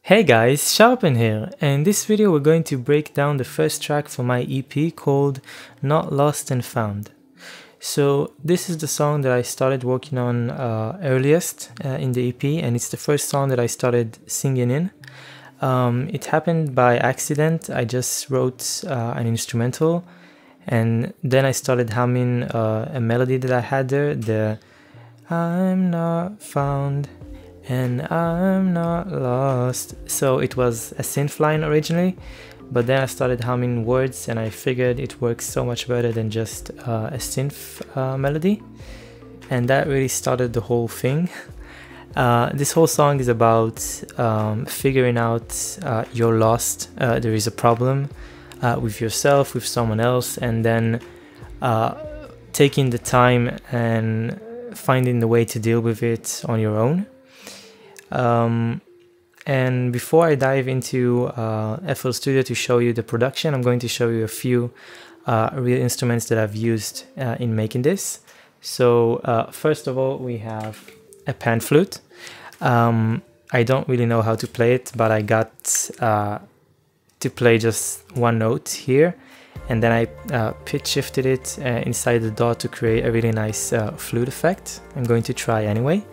Hey guys, Sharpend here, and in this video we're going to break down the first track for my EP called Not Lost and Found. So this is the song that I started working on earliest in the EP, and it's the first song that I started singing in. It happened by accident. I just wrote an instrumental, and then I started humming a melody that I had there, the I'm not found and I'm not lost. So it was a synth line originally, but then I started humming words and I figured it works so much better than just a synth melody, and that really started the whole thing. This whole song is about figuring out you're lost, there is a problem with yourself, with someone else, and then taking the time and finding the way to deal with it on your own. And before I dive into FL Studio to show you the production, I'm going to show you a few real instruments that I've used in making this. So first of all, we have a pan flute. I don't really know how to play it, but I got to play just one note here, and then I pitch shifted it inside the dot to create a really nice flute effect. I'm going to try anyway.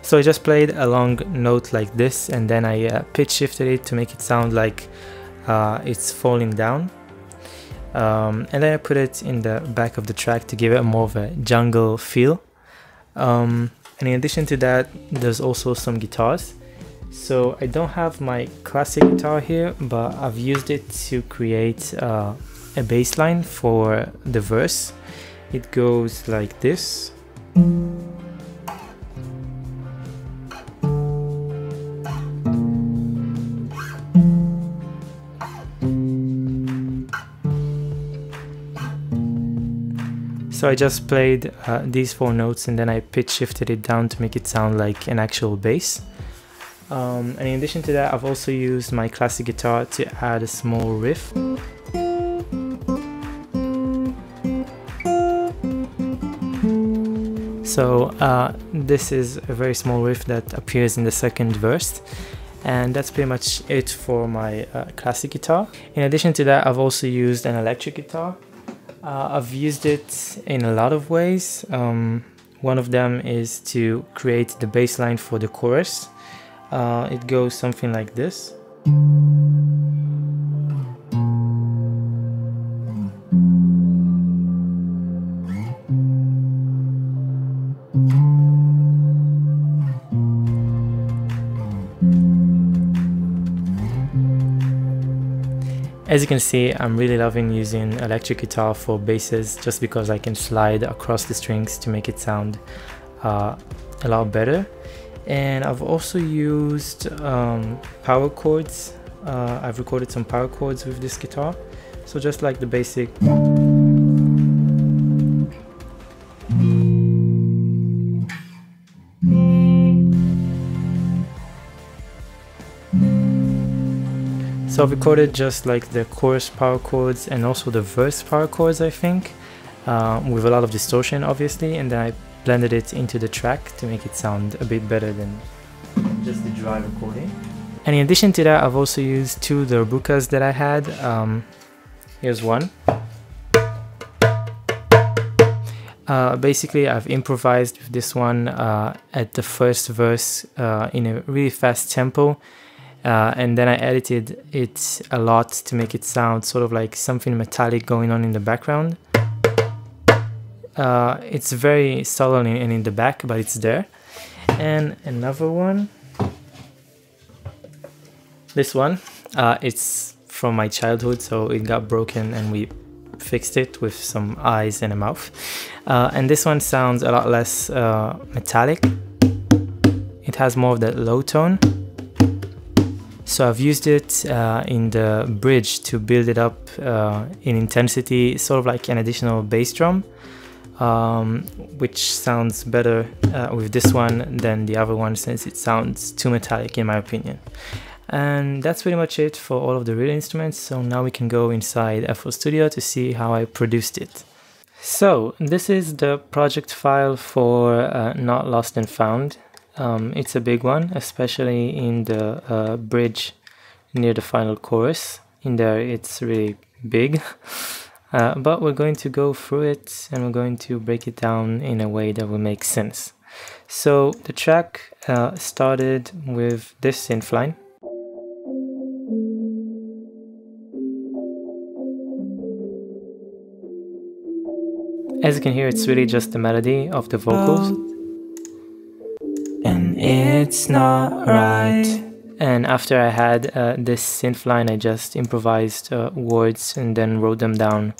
So I just played a long note like this, and then I pitch shifted it to make it sound like it's falling down. And then I put it in the back of the track to give it more of a jungle feel. And in addition to that, there's also some guitars. So I don't have my classic guitar here, but I've used it to create a bass line for the verse. It goes like this. So I just played these four notes, and then I pitch shifted it down to make it sound like an actual bass. And in addition to that, I've also used my classic guitar to add a small riff. So this is a very small riff that appears in the second verse. And that's pretty much it for my classic guitar. In addition to that, I've also used an electric guitar. I've used it in a lot of ways. One of them is to create the bass line for the chorus. It goes something like this. As you can see, I'm really loving using electric guitar for basses just because I can slide across the strings to make it sound a lot better. And I've also used power chords. I've recorded some power chords with this guitar. So just like the basic. So I've recorded just like the chorus power chords and also the verse power chords, I think, with a lot of distortion obviously, and then I blended it into the track to make it sound a bit better than just the dry recording. And in addition to that, I've also used two darbukas that I had. Here's one. Basically, I've improvised with this one at the first verse in a really fast tempo. And then I edited it a lot to make it sound sort of like something metallic going on in the background. It's very subtle and in the back, but it's there. And another one, this one, it's from my childhood, so it got broken and we fixed it with some eyes and a mouth. And this one sounds a lot less metallic. It has more of that low tone. So I've used it in the bridge to build it up in intensity, sort of like an additional bass drum, which sounds better with this one than the other one since it sounds too metallic in my opinion. And that's pretty much it for all of the real instruments. So now we can go inside FL Studio to see how I produced it. So this is the project file for Not Lost and Found. It's a big one, especially in the bridge near the final chorus. In there it's really big, but we're going to go through it and we're going to break it down in a way that will make sense. So the track started with this synth line. As you can hear, it's really just the melody of the vocals. And it's not right. And after I had this synth line, I just improvised words and then wrote them down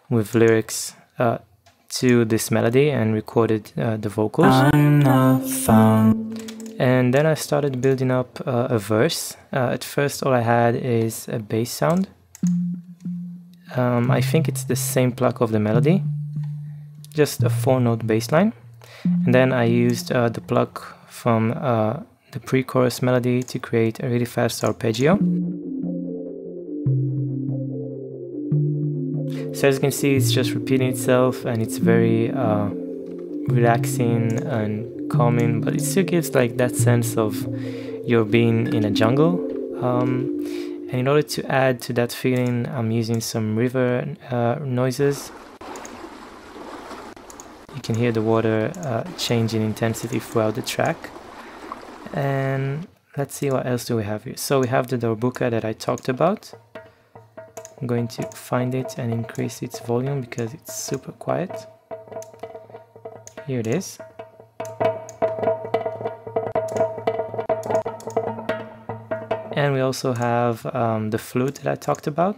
with lyrics to this melody and recorded the vocals. I'm not found. And then I started building up a verse. At first, all I had is a bass sound. I think it's the same pluck of the melody, just a 4-note bass line. And then I used the pluck from the pre-chorus melody to create a really fast arpeggio. So as you can see, it's just repeating itself and it's very relaxing and calming, but it still gives like that sense of you're being in a jungle. And in order to add to that feeling, I'm using some river noises. You can hear the water change in intensity throughout the track. And let's see what else do we have here. So we have the darbuka that I talked about. I'm going to find it and increase its volume because it's super quiet. Here it is. And we also have the flute that I talked about.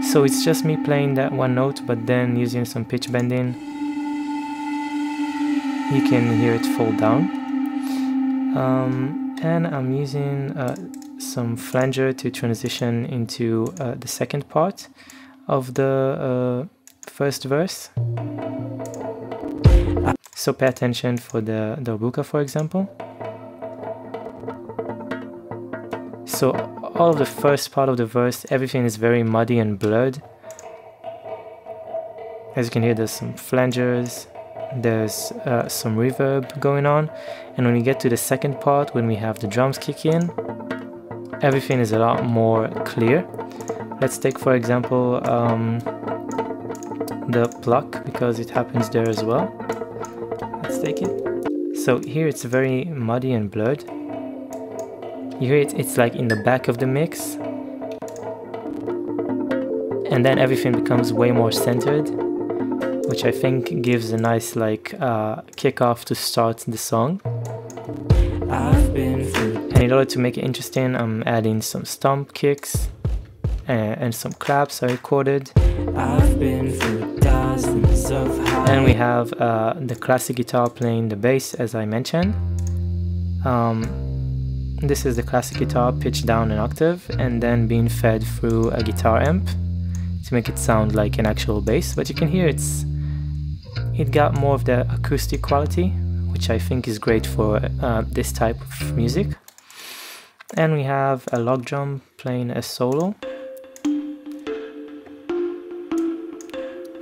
So it's just me playing that one note, but then using some pitch bending, you can hear it fall down. And I'm using some flanger to transition into the second part of the first verse. So pay attention for the darbuka, for example. So all of the first part of the verse, everything is very muddy and blurred. As you can hear, there's some flangers, there's some reverb going on, and when we get to the second part, when we have the drums kick in, everything is a lot more clear. Let's take, for example, the pluck, because it happens there as well. Let's take it. So here it's very muddy and blurred. You hear it, it's like in the back of the mix. And then everything becomes way more centered, which I think gives a nice like kickoff to start the song. And in order to make it interesting, I'm adding some stomp kicks and some claps I recorded. And we have the classic guitar playing the bass, as I mentioned. This is the classic guitar pitched down an octave and then being fed through a guitar amp to make it sound like an actual bass. But you can hear it got more of the acoustic quality, which I think is great for this type of music. And we have a log drum playing a solo.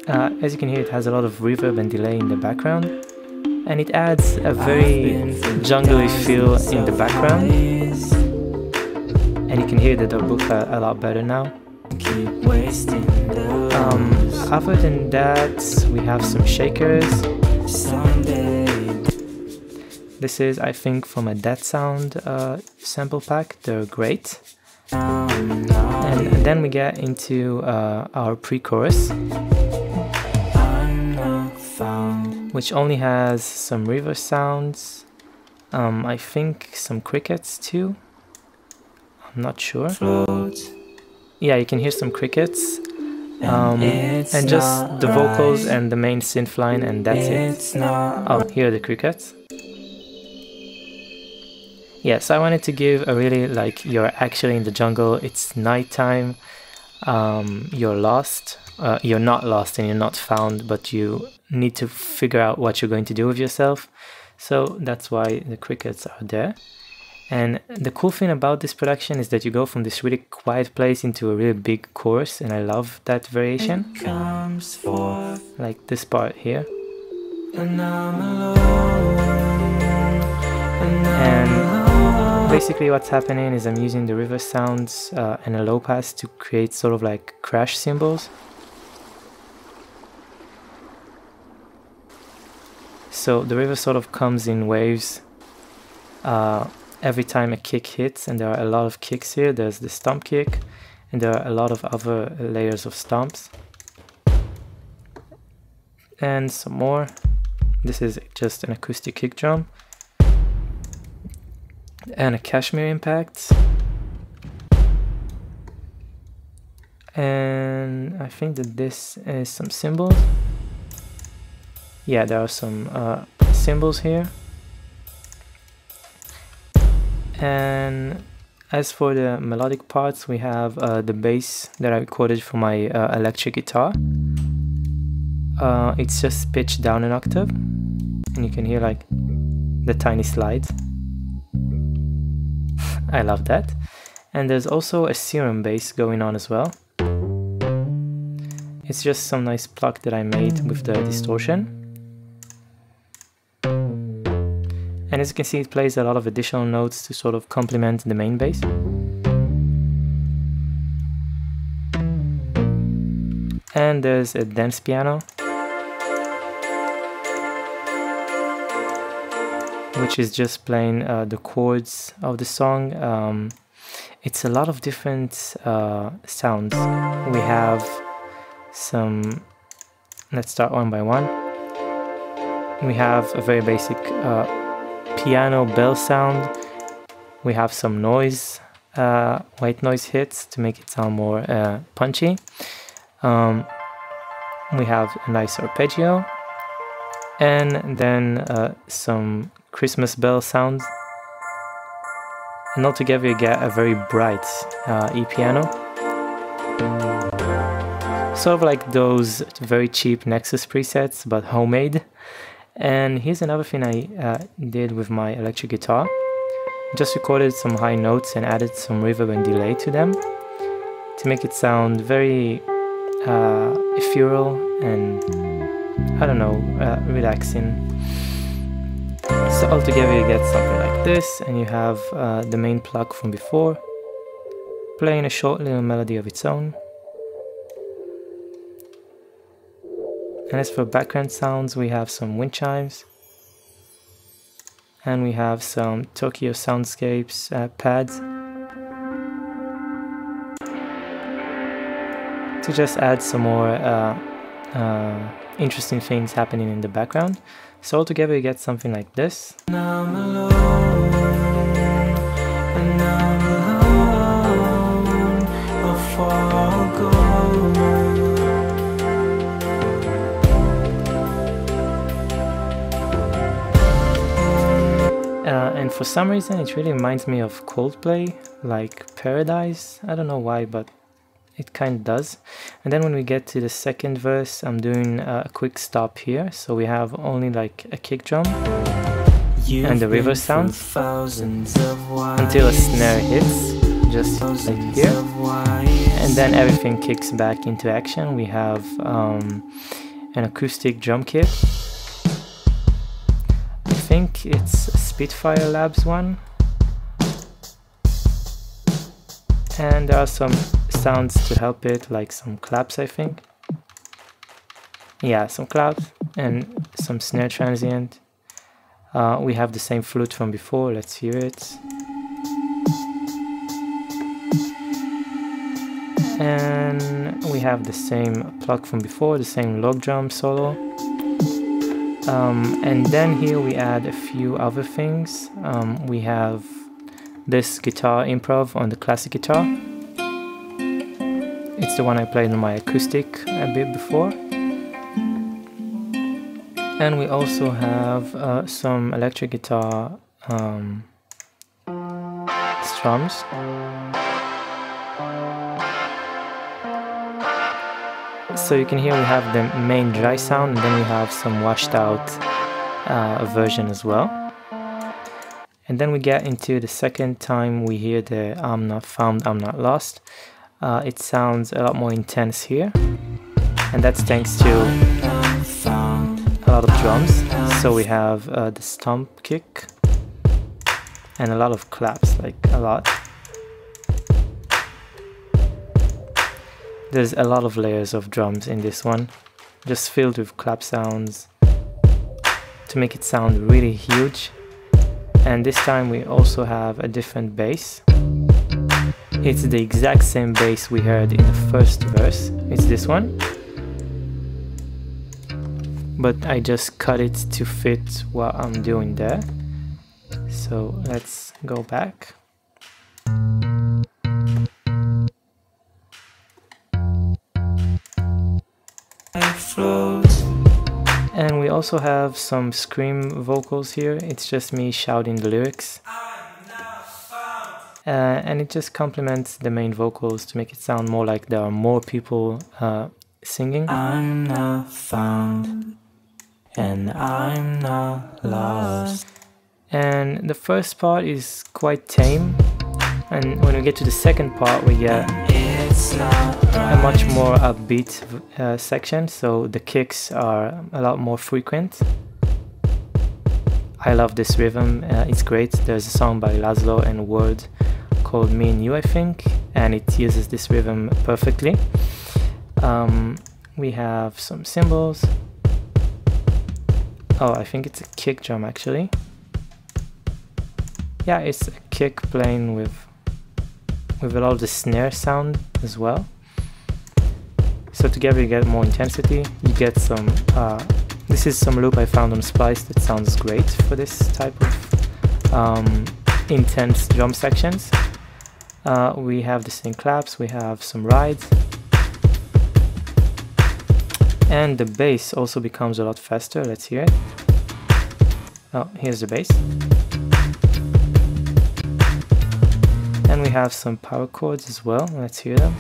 As you can hear, it has a lot of reverb and delay in the background, and it adds a very jungly feel in the background. And you can hear the darbuka a lot better now. Other than that, we have some shakers. This is, I think, from a Dead Sound sample pack. They're great. And then we get into our pre-chorus, which only has some reverse sounds, I think some crickets too, I'm not sure. Yeah, you can hear some crickets, and just the vocals and the main synth line, and that's it. Oh, here are the crickets. Yeah, so I wanted to give a really like, you're actually in the jungle, it's nighttime, you're lost. You're not lost and you're not found, but you need to figure out what you're going to do with yourself. So that's why the crickets are there. And the cool thing about this production is that you go from this really quiet place into a really big chorus, and I love that variation. It comes forth, like this part here. and I'm alone, and basically what's happening is I'm using the river sounds and a low pass to create sort of like crash cymbals. So the river sort of comes in waves every time a kick hits, and there are a lot of kicks here. There's the stomp kick, and there are a lot of other layers of stomps. And some more. This is just an acoustic kick drum. And a cashmere impact. And I think that this is some cymbals. Yeah, there are some cymbals here. And as for the melodic parts, we have the bass that I recorded for my electric guitar. It's just pitched down an octave, and you can hear like the tiny slides. I love that. And there's also a serum bass going on as well. It's just some nice pluck that I made with the distortion. And as you can see, it plays a lot of additional notes to sort of complement the main bass. And there's a dance piano, which is just playing the chords of the song. It's a lot of different sounds. We have some, let's start one by one. We have a very basic piano bell sound. We have some noise, white noise hits to make it sound more punchy. We have a nice arpeggio, and then some Christmas bell sounds. And altogether you get a very bright E-piano. Sort of like those very cheap Nexus presets, but homemade. And here's another thing I did with my electric guitar. Just recorded some high notes and added some reverb and delay to them to make it sound very ethereal and, I don't know, relaxing. So altogether you get something like this, and you have the main pluck from before playing a short little melody of its own. And as for background sounds, we have some wind chimes, and we have some Tokyo Soundscapes pads to just add some more interesting things happening in the background. So altogether you get something like this. and I'm alone, and I'm alone before I'll go. And for some reason it really reminds me of Coldplay, like Paradise. I don't know why, but it kind of does. And then when we get to the second verse, I'm doing a quick stop here. So we have only like a kick drum and the river sounds until a snare hits, just like here. And then everything kicks back into action. We have an acoustic drum kit. I think it's a Spitfire Labs one. And there are some sounds to help it, like some claps, I think. Yeah, some claps and some snare transient. We have the same flute from before, let's hear it. And we have the same pluck from before, the same log drum solo. And then here we add a few other things. We have this guitar improv on the classic guitar. It's the one I played on my acoustic a bit before. And we also have some electric guitar strums. So you can hear we have the main dry sound, and then we have some washed out version as well. And And then we get into the second time we hear the I'm not found, I'm not lost. It sounds a lot more intense here, and that's thanks to a lot of drums. So we have the stomp kick and a lot of claps, like a lot. There's a lot of layers of drums in this one, just filled with clap sounds to make it sound really huge. And this time we also have a different bass. It's the exact same bass we heard in the first verse. It's this one, but I just cut it to fit what I'm doing there. So let's go back. And we also have some scream vocals here. It's just me shouting the lyrics. And it just complements the main vocals to make it sound more like there are more people singing. I'm not found and I'm not lost. And the first part is quite tame, and when we get to the second part we get a much more upbeat section, so the kicks are a lot more frequent. I love this rhythm, it's great. There's a song by Laszlo and Word called Me and You, I think, and it uses this rhythm perfectly. We have some cymbals. Oh, I think it's a kick drum actually. Yeah, it's a kick playing with a lot of the snare sound as well. So together you get more intensity. You get some, this is some loop I found on Splice that sounds great for this type of intense drum sections. We have the same claps, we have some rides. And the bass also becomes a lot faster. Let's hear it. Oh, here's the bass. And we have some power chords as well. Let's hear them.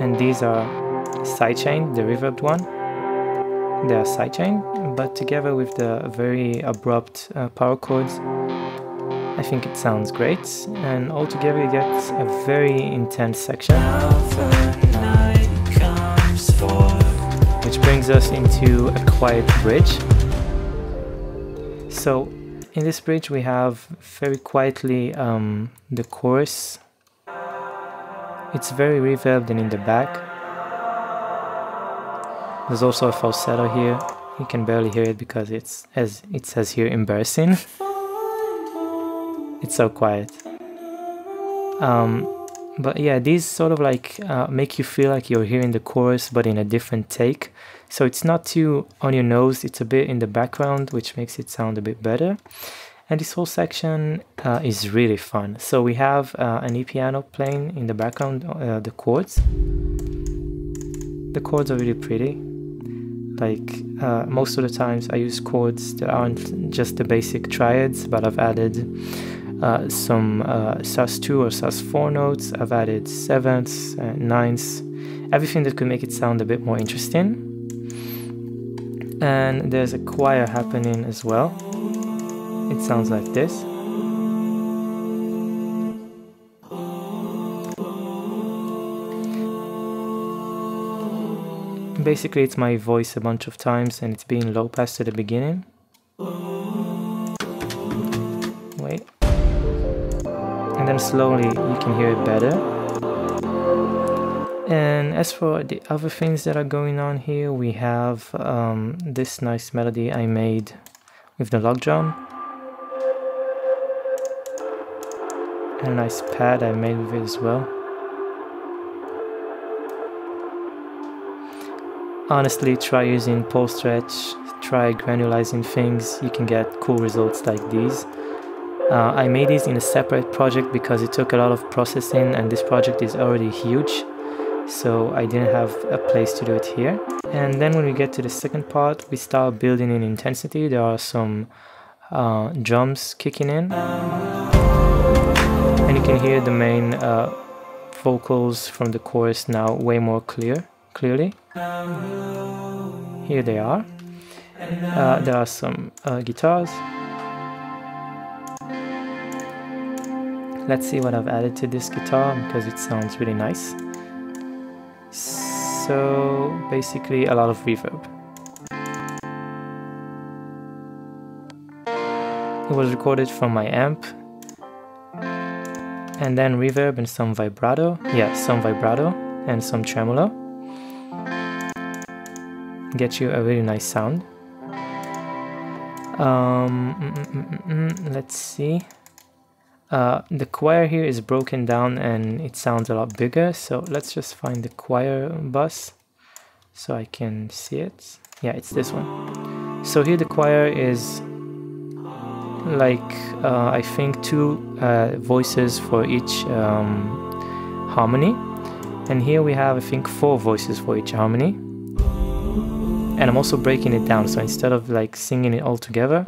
And these are sidechain, the reverbed one. They are sidechain, but together with the very abrupt power chords, I think it sounds great. And altogether you get a very intense section. Which brings us into a quiet bridge. So in this bridge we have very quietly the chorus. It's very reverbed and in the back. There's also a falsetto here. You can barely hear it because it's, as it says here, embarrassing. It's so quiet. But yeah, these sort of like make you feel like you're hearing the chorus but in a different take. So it's not too on your nose, it's a bit in the background, which makes it sound a bit better. And this whole section is really fun. So we have an E-piano playing in the background, the chords. The chords are really pretty. Like most of the times I use chords that aren't just the basic triads, but I've added some sus2 or sus4 notes. I've added sevenths, ninths, everything that could make it sound a bit more interesting. And there's a choir happening as well. It sounds like this. Basically it's my voice a bunch of times and it's being low passed at the beginning. Wait. And then slowly you can hear it better. And as for the other things that are going on here, we have this nice melody I made with the log drum. And a nice pad I made with it as well. Honestly, try using pulse stretch, try granulizing things, you can get cool results like these. I made these in a separate project because it took a lot of processing and this project is already huge. So I didn't have a place to do it here. And then when we get to the second part, we start building in intensity. There are some drums kicking in. And you can hear the main vocals from the chorus now way more clearly. Here they are. There are some guitars. Let's see what I've added to this guitar because it sounds really nice. So basically a lot of reverb. It was recorded from my amp. And then reverb and some vibrato. Yeah, some vibrato and some tremolo. Get you a really nice sound. Let's see. The choir here is broken down and it sounds a lot bigger, so let's just find the choir bus so I can see it. Yeah, it's this one. So here the choir is like I think 2 voices for each harmony, and here we have I think 4 voices for each harmony. And I'm also breaking it down, so instead of like singing it all together,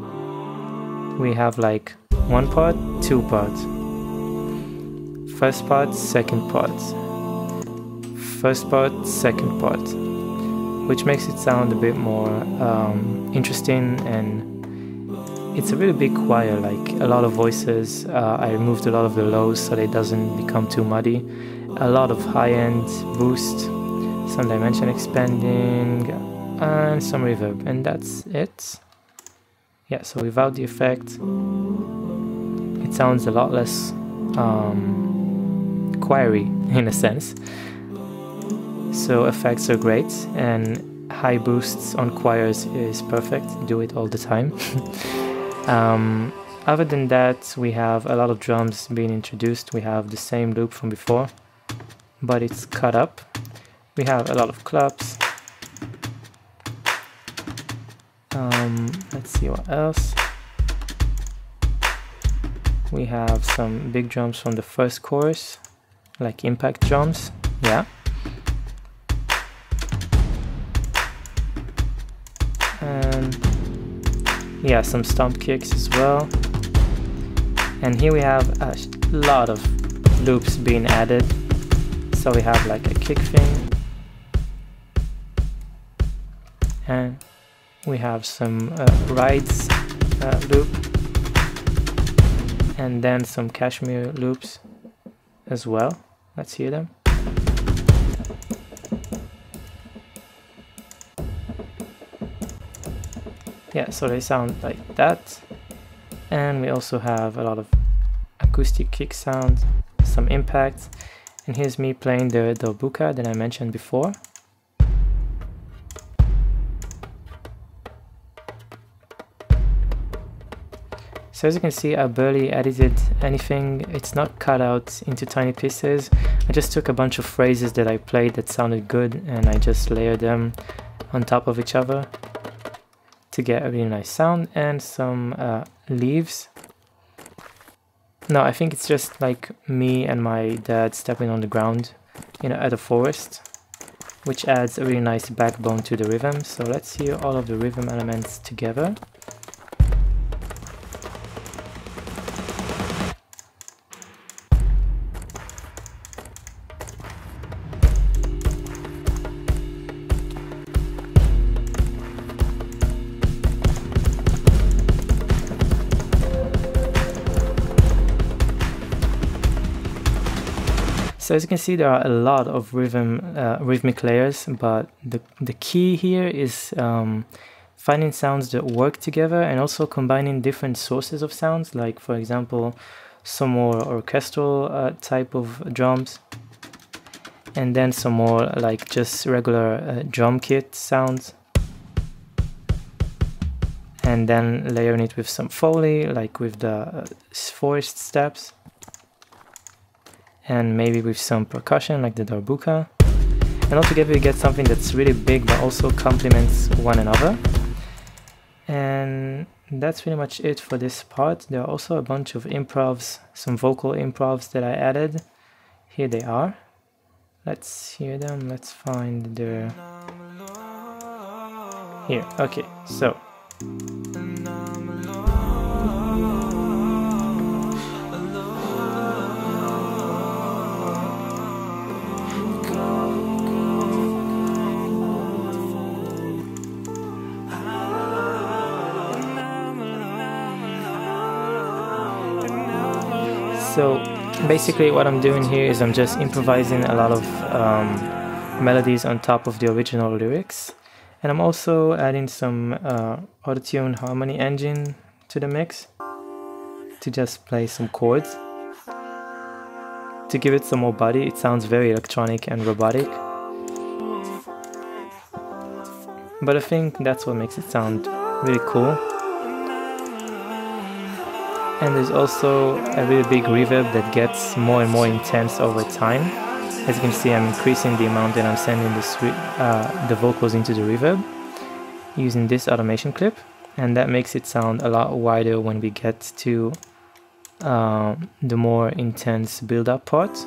we have like 1 part, 2 parts. First part, second part. First part, second part. Which makes it sound a bit more interesting, and it's a really big choir, like a lot of voices. I removed a lot of the lows so that it doesn't become too muddy. A lot of high-end boost, some dimension expanding, and some reverb, and that's it. Yeah, so without the effect, it sounds a lot less choiry in a sense. So effects are great, and high boosts on choirs is perfect. Do it all the time. Other than that, we have a lot of drums being introduced. We have the same loop from before, but it's cut up. We have a lot of claps. Let's see what else. We have some big drums from the first chorus, like impact drums. Yeah. And yeah, some stomp kicks as well. And here we have a lot of loops being added. So we have like a kick thing, and we have some rides loop, and then some cashmere loops as well. Let's hear them. Yeah, so they sound like that. And we also have a lot of acoustic kick sound, some impact. And here's me playing the darbuka that I mentioned before. So as you can see, I barely edited anything. It's not cut out into tiny pieces. I just took a bunch of phrases that I played that sounded good, and I just layered them on top of each other to get a really nice sound. And some leaves. No, I think it's just like me and my dad stepping on the ground, you know, at a forest, which adds a really nice backbone to the rhythm. So let's hear all of the rhythm elements together. So as you can see, there are a lot of rhythmic layers, but the key here is finding sounds that work together and also combining different sources of sounds, like for example some more orchestral type of drums, and then some more like just regular drum kit sounds, and then layering it with some Foley, like with the forest steps, and maybe with some percussion like the darbuka, and altogether you get something that's really big but also complements one another. And that's pretty much it for this part. There are also a bunch of improvs, some vocal improvs that I added. Here they are. Let's hear them. Let's find their... Here, okay, so So basically what I'm doing here is I'm just improvising a lot of melodies on top of the original lyrics, and I'm also adding some auto-tune harmony engine to the mix to just play some chords to give it some more body. It sounds very electronic and robotic, but I think that's what makes it sound really cool. And there's also a really big reverb that gets more and more intense over time. As you can see, I'm increasing the amount that I'm sending the vocals into the reverb using this automation clip, and that makes it sound a lot wider when we get to the more intense build-up part.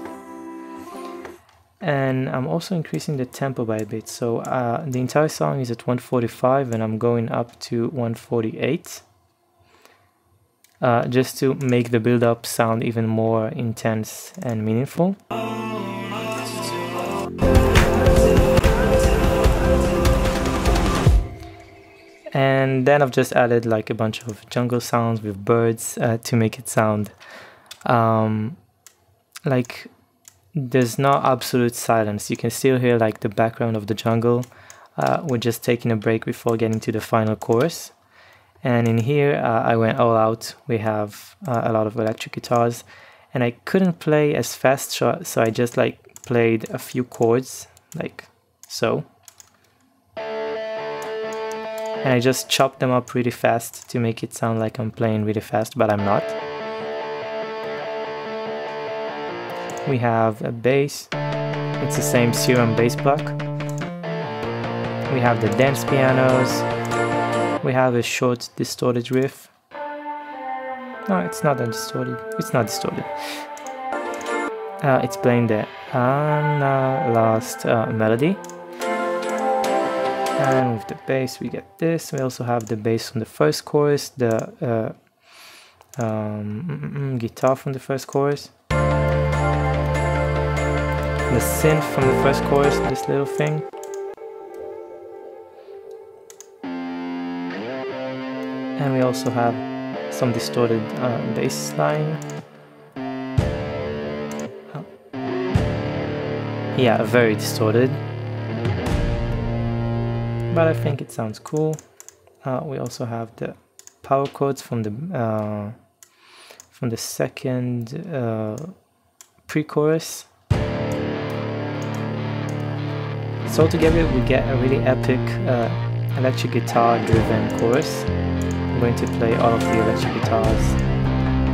And I'm also increasing the tempo by a bit, so the entire song is at 145 and I'm going up to 148. Just to make the build-up sound even more intense and meaningful. And then I've just added like a bunch of jungle sounds with birds to make it sound like there's not absolute silence. You can still hear like the background of the jungle. We're just taking a break before getting to the final chorus. And in here, I went all out. We have a lot of electric guitars, and I couldn't play as fast, so I just like played a few chords, like so. And I just chopped them up really fast to make it sound like I'm playing really fast, but I'm not. We have a bass. It's the same Serum bass block. We have the dance pianos. We have a short distorted riff. No, it's not that distorted. It's not distorted. It's playing the Unlost melody. And with the bass we get this. We also have the bass from the first chorus, the guitar from the first chorus, the synth from the first chorus, this little thing. And we also have some distorted bass line. Yeah, very distorted. But I think it sounds cool. We also have the power chords from the second pre-chorus. So together we get a really epic electric guitar driven chorus. I'm going to play all of the electric guitars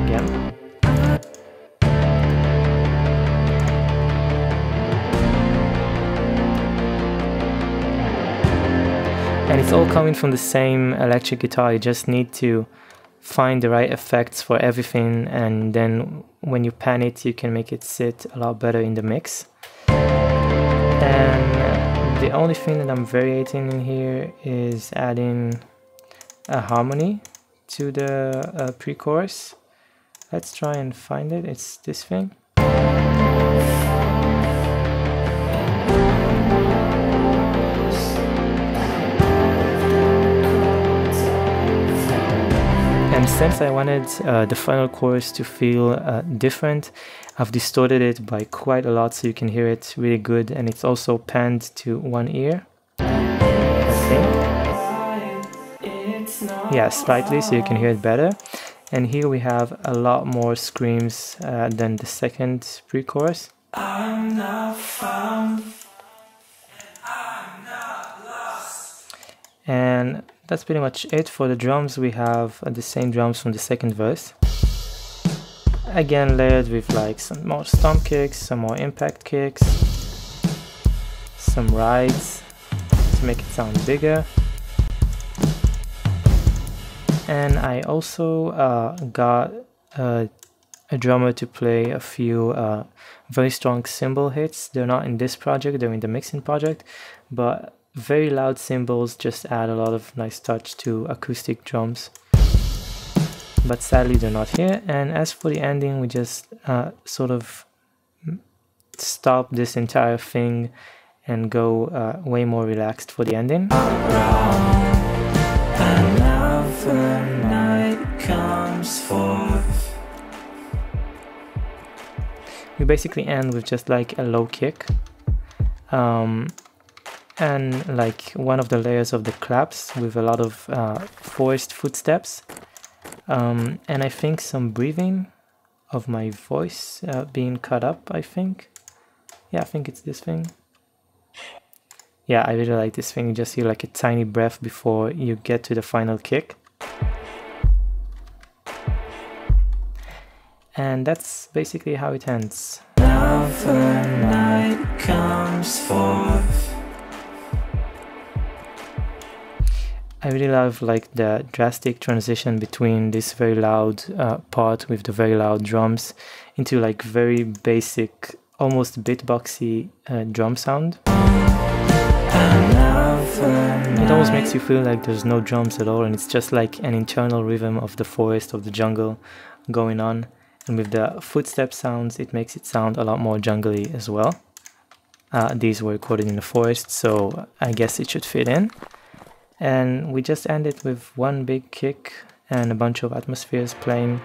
again. And it's all coming from the same electric guitar. You just need to find the right effects for everything, and then when you pan it, you can make it sit a lot better in the mix. And the only thing that I'm variating in here is adding a harmony to the pre-chorus. Let's try and find it. It's this thing. And since I wanted the final chorus to feel different, I've distorted it by quite a lot so you can hear it really good, and it's also panned to one ear, I think. Yeah, slightly, so you can hear it better. And here we have a lot more screams than the second pre-chorus. I'm not found, I'm not lost. And that's pretty much it. For the drums, we have the same drums from the second verse. Again, layered with like some more stomp kicks, some more impact kicks, some rides to make it sound bigger. And I also got a drummer to play a few very strong cymbal hits. They're not in this project, they're in the mixing project, but very loud cymbals just add a lot of nice touch to acoustic drums. But sadly they're not here. And as for the ending, we just sort of stop this entire thing and go way more relaxed for the ending. Another night comes forth. we basically end with just like a low kick, and like one of the layers of the claps with a lot of forced footsteps, and I think some breathing of my voice being cut up, I think. Yeah, I think it's this thing. Yeah, I really like this thing. You just hear like a tiny breath before you get to the final kick. And that's basically how it ends. Now the night comes forth. I really love like the drastic transition between this very loud part with the very loud drums into like very basic, almost beatboxy drum sound. It almost makes you feel like there's no drums at all, and it's just like an internal rhythm of the forest, of the jungle going on. And with the footstep sounds, it makes it sound a lot more jungly as well. These were recorded in the forest, so I guess it should fit in. And we just end it with one big kick and a bunch of atmospheres playing.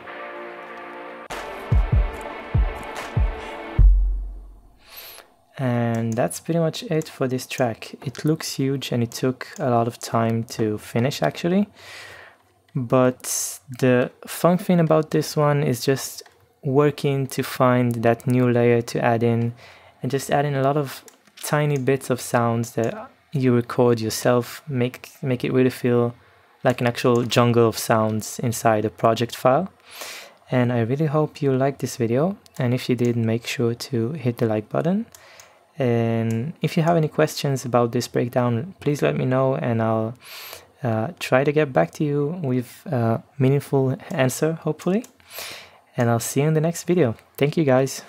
And that's pretty much it for this track. It looks huge and it took a lot of time to finish actually. But the fun thing about this one is just working to find that new layer to add in, and just add in a lot of tiny bits of sounds that you record yourself, make it really feel like an actual jungle of sounds inside a project file. And I really hope you liked this video, and if you did, make sure to hit the like button. And if you have any questions about this breakdown, please let me know, and I'll try to get back to you with a meaningful answer, hopefully. And I'll see you in the next video. Thank you guys.